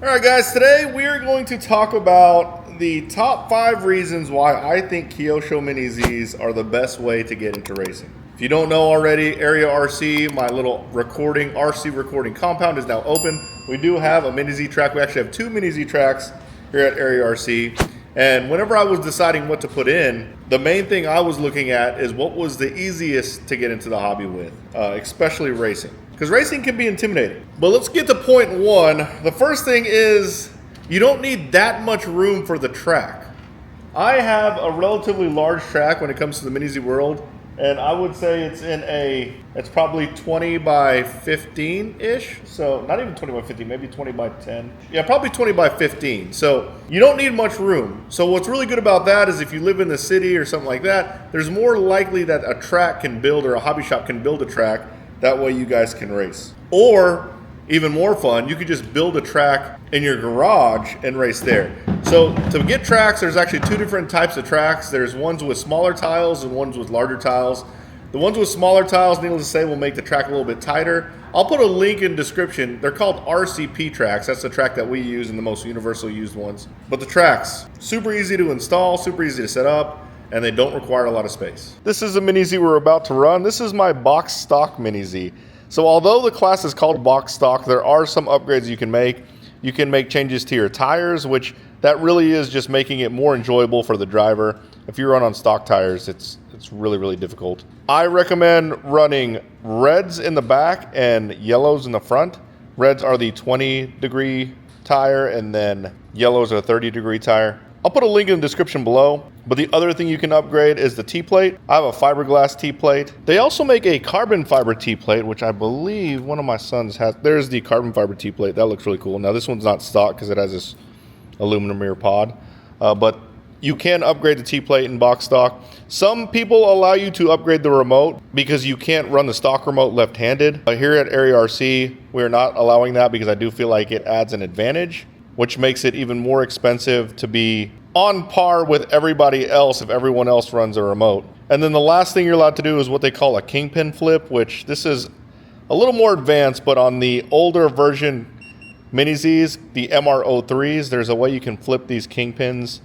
Alright guys, today we are going to talk about the top 5 reasons why I think Kyosho Mini Zs are the best way to get into racing. If you don't know already, Area RC, my little RC recording compound is now open. We do have a Mini Z track. We actually have 2 Mini Z tracks here at Area RC. And whenever I was deciding what to put in, the main thing I was looking at is what was the easiest to get into the hobby with, especially racing. Because racing can be intimidating. But let's get to point 1. The first thing is you don't need that much room for the track. I have a relatively large track when it comes to the Mini Z world, and I would say it's probably 20 by 15-ish. So not even 20 by 15, maybe 20 by 10. Yeah, probably 20 by 15. So you don't need much room. So what's really good about that is if you live in the city or something like that, there's more likely that a track can build or a hobby shop can build a track. That way you guys can race. Or, even more fun, you could just build a track in your garage and race there. So to get tracks, there's actually 2 different types of tracks. There's ones with smaller tiles and ones with larger tiles. The ones with smaller tiles, needless to say, will make the track a little bit tighter. I'll put a link in description. They're called RCP tracks. That's the track that we use and the most universal used ones. But the tracks, super easy to install, super easy to set up, and they don't require a lot of space. This is a Mini Z we're about to run. This is my box stock Mini Z. So although the class is called box stock, there are some upgrades you can make. You can make changes to your tires, which that really is just making it more enjoyable for the driver. If you run on stock tires, it's really, really difficult. I recommend running reds in the back and yellows in the front. Reds are the 20-degree tire, and then yellows are a 30-degree tire. I'll put a link in the description below, but the other thing you can upgrade is the T-plate. I have a fiberglass T-plate. They also make a carbon fiber T-plate, which I believe one of my sons has. There's the carbon fiber T-plate. That looks really cool. Now this one's not stock because it has this aluminum rear pod, but you can upgrade the T-plate in box stock. Some people allow you to upgrade the remote because you can't run the stock remote left-handed. Here at Area RC, we're not allowing that because I do feel like it adds an advantage, which makes it even more expensive to be on par with everybody else if everyone else runs a remote. And then the last thing you're allowed to do is what they call a kingpin flip, which this is a little more advanced, but on the older version Mini Zs, the MR03s, there's a way you can flip these kingpins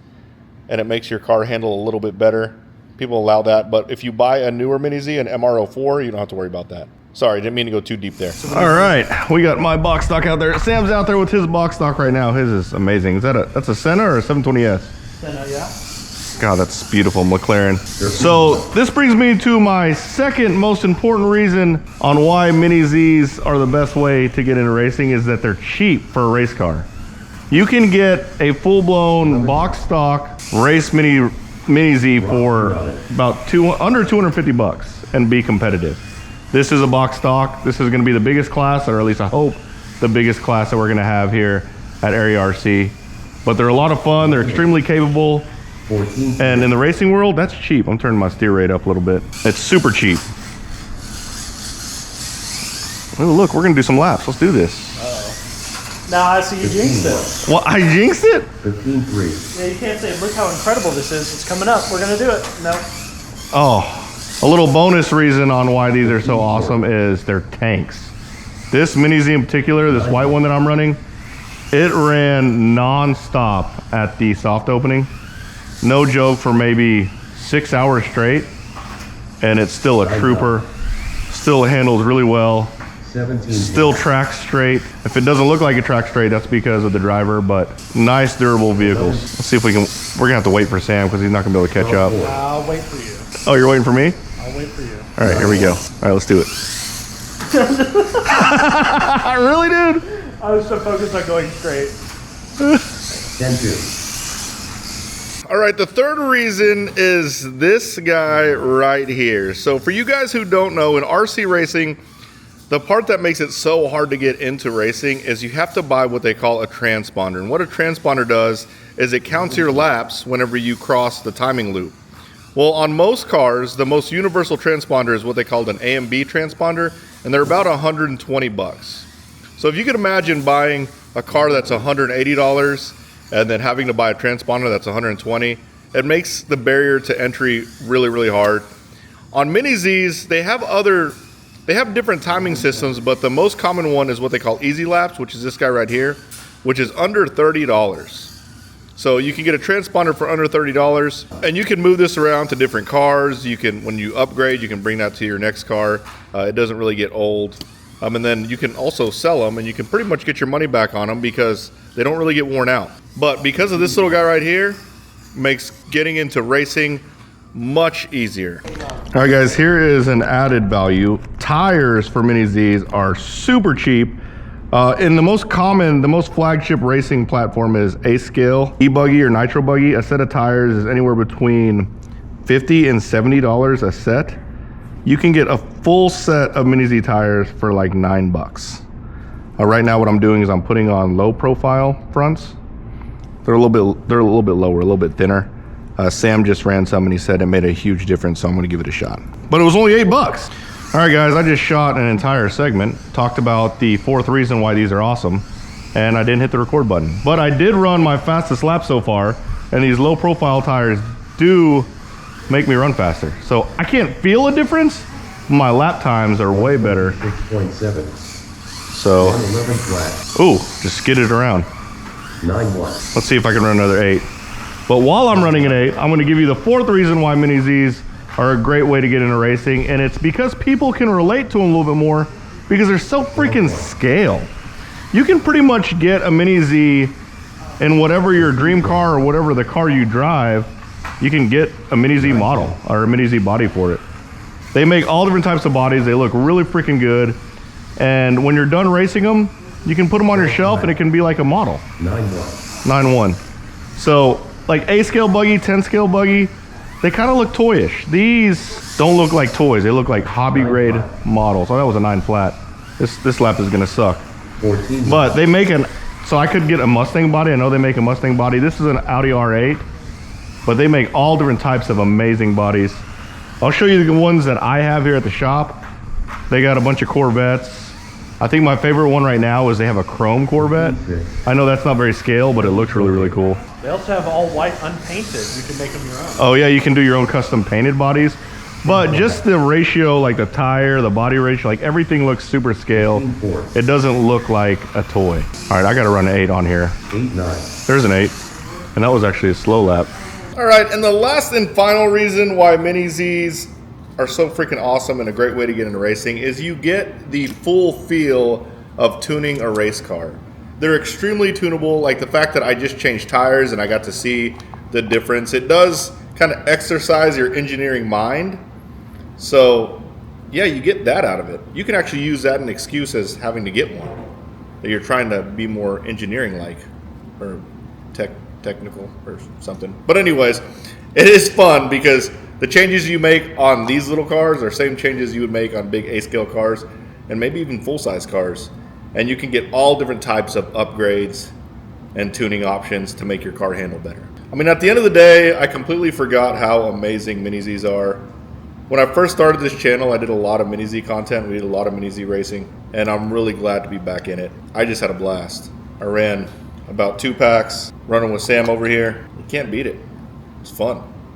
and it makes your car handle a little bit better. People allow that, but if you buy a newer Mini Z, an MR04, you don't have to worry about that. Sorry, didn't mean to go too deep there. All right, we got my box stock out there. Sam's out there with his box stock right now. His is amazing. Is that that's a Senna or a 720S? Senna, yeah. God, that's beautiful, McLaren. So this brings me to my second most important reason on why Mini Zs are the best way to get into racing is that they're cheap for a race car. You can get a full-blown box stock race Mini Z for about under 250 bucks and be competitive. This is a box stock. This is going to be the biggest class, or at least I hope the biggest class that we're going to have here at Area RC. But they're a lot of fun. They're extremely capable. And in the racing world, that's cheap. I'm turning my steer rate up a little bit. It's super cheap. Oh, look, we're going to do some laps. Let's do this. Now I see you jinxed it. Well, I jinxed it? 15-3. Yeah, you can't say, look how incredible this is. It's coming up. We're going to do it. No. Oh. A little bonus reason on why these are so awesome is they're tanks. This Mini Z in particular, this white one that I'm running, it ran non-stop at the soft opening. No joke, for maybe 6 hours straight. And it's still a trooper. Still handles really well. 17. Still tracks straight. If it doesn't look like it tracks straight, that's because of the driver, but nice durable vehicles. Let's see if we can, we're gonna have to wait for Sam because he's not gonna be able to catch up. I'll wait for you. Oh, you're waiting for me? I'll wait for you. All right, here we go. All right, let's do it. I really did. I was so focused on going straight. 10-2. All right, the third reason is this guy right here. So for you guys who don't know, in RC racing, the part that makes it so hard to get into racing is you have to buy what they call a transponder. And what a transponder does is it counts your laps whenever you cross the timing loop. Well, on most cars, the most universal transponder is what they called an A&B transponder, and they're about 120 bucks. So if you could imagine buying a car that's $180 and then having to buy a transponder that's 120, it makes the barrier to entry really, really hard. On Mini Zs, they have different timing systems, but the most common one is what they call easy laps, which is this guy right here. which is under $30. So you can get a transponder for under $30, and you can move this around to different cars. You can, when you upgrade, you can bring that to your next car. It doesn't really get old. And then you can also sell them, and you can pretty much get your money back on them because they don't really get worn out. But because of this little guy right here, makes getting into racing much easier. All right, guys, here is an added value. Tires for Mini Zs are super cheap. And the most common, the most flagship racing platform is A-Scale, E-Buggy or Nitro Buggy. A set of tires is anywhere between $50 and $70 a set. You can get a full set of Mini Z tires for like $9. Right now what I'm doing is I'm putting on low profile fronts. They're a little bit lower, a little bit thinner. Sam just ran some and he said it made a huge difference, so I'm gonna give it a shot. But it was only $8. All right, guys, I just shot an entire segment, talked about the 4th reason why these are awesome, and I didn't hit the record button. But I did run my fastest lap so far, and these low profile tires do make me run faster. So I can't feel a difference. My lap times are way better. 6.7. So, 11 flat. ooh, just skidded around. 9-1. Let's see if I can run another 8. But while I'm running an 8, I'm gonna give you the 4th reason why Mini Zs are a great way to get into racing, and it's because people can relate to them a little bit more because they're so freaking scale. You can pretty much get a Mini Z in whatever your dream car or whatever the car you drive. You can get a Mini Z model or a Mini Z body for it. They make all different types of bodies. They look really freaking good, and when you're done racing them, you can put them on your shelf and it can be like a model. 9-1. 9-1. So like A-scale buggy, 10-scale buggy, they kind of look toyish. These don't look like toys. They look like hobby grade models. Oh, that was a 9 flat. This lap is gonna suck. 14. But they make so I could get a Mustang body. I know they make a Mustang body. This is an Audi R8, but they make all different types of amazing bodies. I'll show you the ones that I have here at the shop. They got a bunch of Corvettes. I think my favorite one right now is they have a chrome Corvette. I know that's not very scale, but it looks really, really cool. They also have all white unpainted. You can make them your own. Oh yeah, you can do your own custom painted bodies. But just the ratio, like the tire, the body ratio, like everything looks super scale. It doesn't look like a toy. All right, I gotta run an 8 on here. 8-9. There's an 8. And that was actually a slow lap. All right, and the last and final reason why Mini Zs are so freaking awesome and a great way to get into racing is you get the full feel of tuning a race car. They're extremely tunable, like the fact that I just changed tires and I got to see the difference. It does kind of exercise your engineering mind. So yeah, you get that out of it. You can actually use that as an excuse as having to get one. That you're trying to be more engineering-like or technical or something. But anyways, it is fun because the changes you make on these little cars are same changes you would make on big A-scale cars and maybe even full-size cars. And you can get all different types of upgrades and tuning options to make your car handle better. I mean, at the end of the day, I completely forgot how amazing Mini Zs are. When I first started this channel, I did a lot of Mini Z content. We did a lot of Mini Z racing, and I'm really glad to be back in it. I just had a blast. I ran about 2 packs, running with Sam over here. You can't beat it. It's fun.